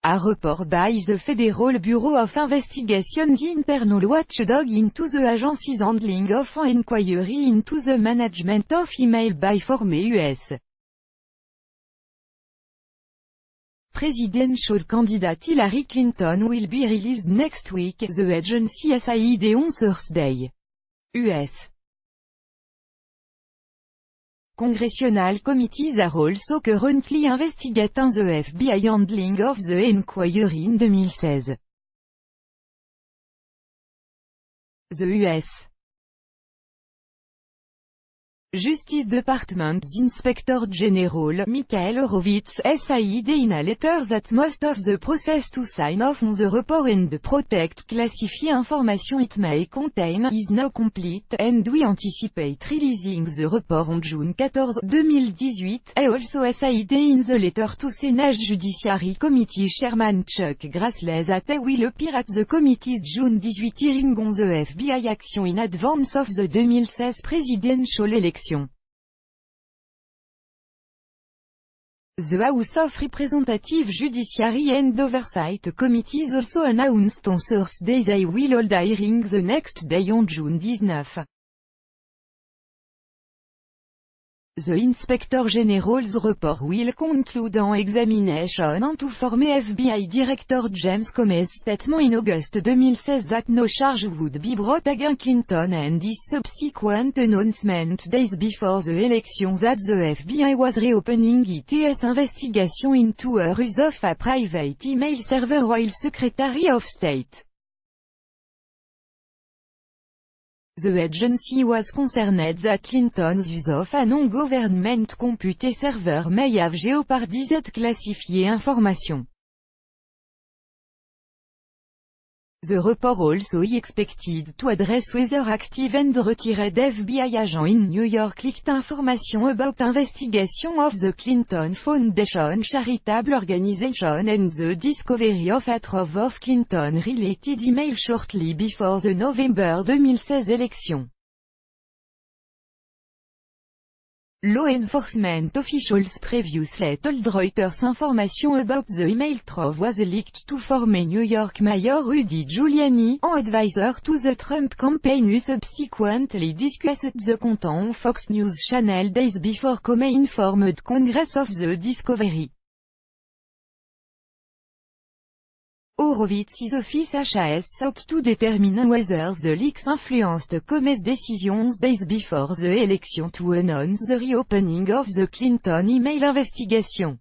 A report by the Federal Bureau of Investigation's internal watchdog into the agency's handling of an inquiry into the management of email by former U.S. presidential candidate Hillary Clinton will be released next week, the agency said on Thursday. U.S. Congressional committees are also currently investigating the FBI handling of the inquiry in 2016. The U.S. Justice Department's Inspector General, Michael Horowitz, said in a letter that most of the process to sign off on the report and protect classified information it may contain is now complete, and we anticipate releasing the report on June 14, 2018. He also said in the letter to Senate Judiciary Committee Chairman Chuck Grassley that he will appear at the committee's June 18 hearing on the FBI action in advance of the 2016 presidential election. The House of Representatives Judiciary and Oversight Committees also announced on Thursday they will hold a hearing the next day on June 19. The Inspector General's report will conclude an examination into former FBI Director James Comey's statement in August 2016 that no charge would be brought against Clinton and his subsequent announcement days before the election that the FBI was reopening its investigation into her use of a private email server while Secretary of State. The agency was concerned that Clinton's use of a non-government compute server may have jeopardized classified information. The report also expected to address whether active and retired FBI agents in New York leaked information about investigation of the Clinton Foundation charitable organization and the discovery of a trove of Clinton-related email shortly before the November 2016 election. Law enforcement officials previously told Reuters information about the email trove was leaked to former New York Mayor Rudy Giuliani, an advisor to the Trump campaign who subsequently discussed the content on Fox News Channel days before Comey informed Congress of the discovery. Horowitz's office has sought to determine whether the leaks influenced Comey's decisions days before the election to announce the reopening of the Clinton email investigation.